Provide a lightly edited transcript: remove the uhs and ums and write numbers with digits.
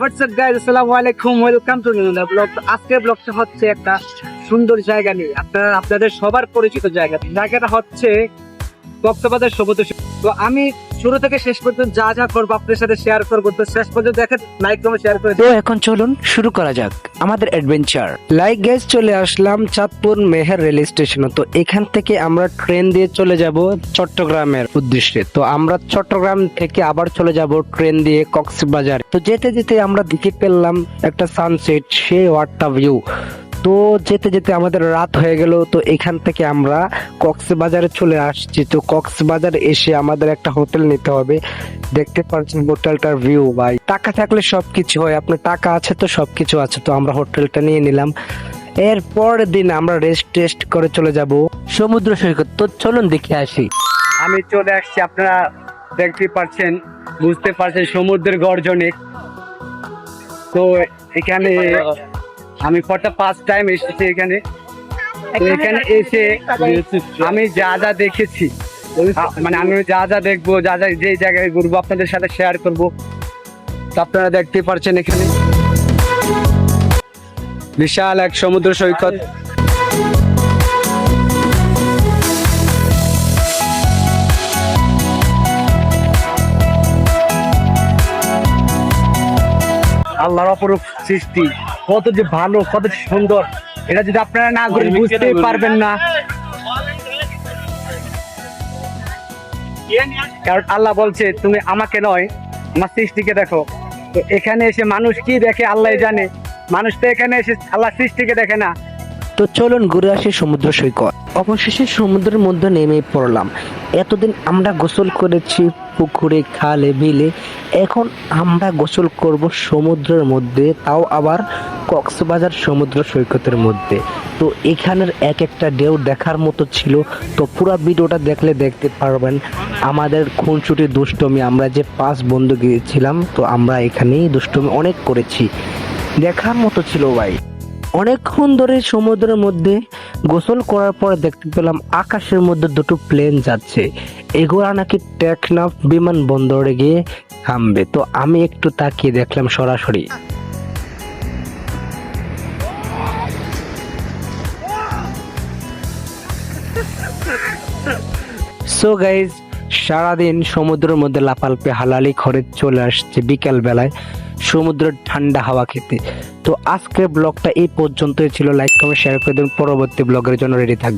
WhatsApp guys, আসসালামু আলাইকুম, welcome to new blog. আজকের ব্লগটা হচ্ছে একটা সুন্দর জায়গা নিয়ে, আপনাদের সবার পরিচিত জায়গাটা হচ্ছে কক্সবাজার সমুদ্র সৈকত। তো আমি শুরু থেকে শেষ পর্যন্ত যা যা করবো আপনাদের সাথে শেয়ার করবো, তো শেষ পর্যন্ত দেখেন, লাইক কমেন্ট শেয়ার করে। তো এখন চলুন শুরু করা যাক আমাদের অ্যাডভেঞ্চার। লাইক গাইস, চলে আসলাম চাঁদপুর মেহের রেল স্টেশনে। তো এখান থেকে আমরা ট্রেন দিয়ে চলে যাব চট্টগ্রামের উদ্দেশ্যে। তো আমরা চট্টগ্রাম থেকে আবার চলে যাব ট্রেন দিয়ে কক্সবাজার। তো যেতে যেতে আমরা দেখে পেলাম একটা সানসেট, সেই ওয়াটটা ভিউ। তো যেতে যেতে আমাদের রাত হয়ে গেল। তো এখান থেকে আমরা কক্সবাজারে চলে আসছি। তো কক্সবাজার এসে আমাদের একটা হোটেল নিতে হবে। দেখতে পাচ্ছেন হোটেলটার ভিউ ভাই, টাকা থাকলে সবকিছু হয়, আপনার টাকা আছে তো সবকিছু আছে। তো আমরা হোটেলটা নিয়ে নিলাম। এর পরের দিন আমরা রেস্ট করে চলে যাব সমুদ্র সৈকত। তো চলুন দেখে আসি। আমি চলে আসছি, আপনারা দেখতে পাচ্ছেন, বুঝতে পারছেন সমুদ্রের গর্জনে। তো এখানে আমি ফরটা ফার্স্ট টাইম এসেছি এখানে। তো এখানে এসে আমি যা যা দেখেছি, মানে আমি যা যা দেখবো, যা যা যে জায়গায় ঘুরবো আপনাদের সাথে শেয়ার করব। তো আপনারা দেখতে পাচ্ছেন এখানে বিশাল এক সমুদ্র সৈকত। আল্লাহর অপরূপ সৃষ্টি, কত যে ভালো, কত যে সুন্দর, এটা যদি আপনারা না ঘুরে বুঝতে পারবেন না। কারণ আল্লাহ বলছে, তুমি আমাকে নয় আমার সৃষ্টিকে দেখো। তো এখানে এসে মানুষ কি দেখে আল্লাহ জানে, মানুষ তো এখানে এসে আল্লাহ সৃষ্টিকে দেখে না। তো চলুন ঘুরে আসি সমুদ্র সৈকত। অবশেষে সমুদ্রের মধ্যে নেমে পড়লাম। এতদিন আমরা গোসল করেছি পুকুরে, খালে, বিলে, এখন আমরা গোসল করব সমুদ্রের মধ্যে, তাও আবার কক্সবাজার সমুদ্র সৈকতের মধ্যে। তো এখানের এক একটা ঢেউ দেখার মতো ছিল। তো পুরো ভিডিওটা দেখলে দেখতে পারবেন আমাদের খুনসুটি দুষ্টমি। আমরা যে 5 বন্ধু গিয়েছিলাম, তো আমরা এখানেই দুষ্টমি অনেক করেছি, দেখার মতো ছিল ভাই। অনেকক্ষণ ধরে সমুদ্রের মধ্যে গোসল করার পর দেখতে পেলাম আকাশের মধ্যে দুটো প্লেন যাচ্ছে। এগুলা নাকি টেকনাফ বিমানবন্দরে গিয়ে থামবে। তো আমি একটু তাকিয়ে দেখলাম সরাসরি। সো গাইজ, সারাদিন সমুদ্রের মধ্যে লাফালাফি হালালি করে চলে আসছে বিকাল বেলায় সমুদ্রের ঠান্ডা হাওয়া খেতে। তো আজকের ব্লগটা এই পর্যন্তই ছিল। লাইক কমেন্ট শেয়ার করে দেবেন, পরবর্তী ব্লগের জন্য রেডি থাকবে।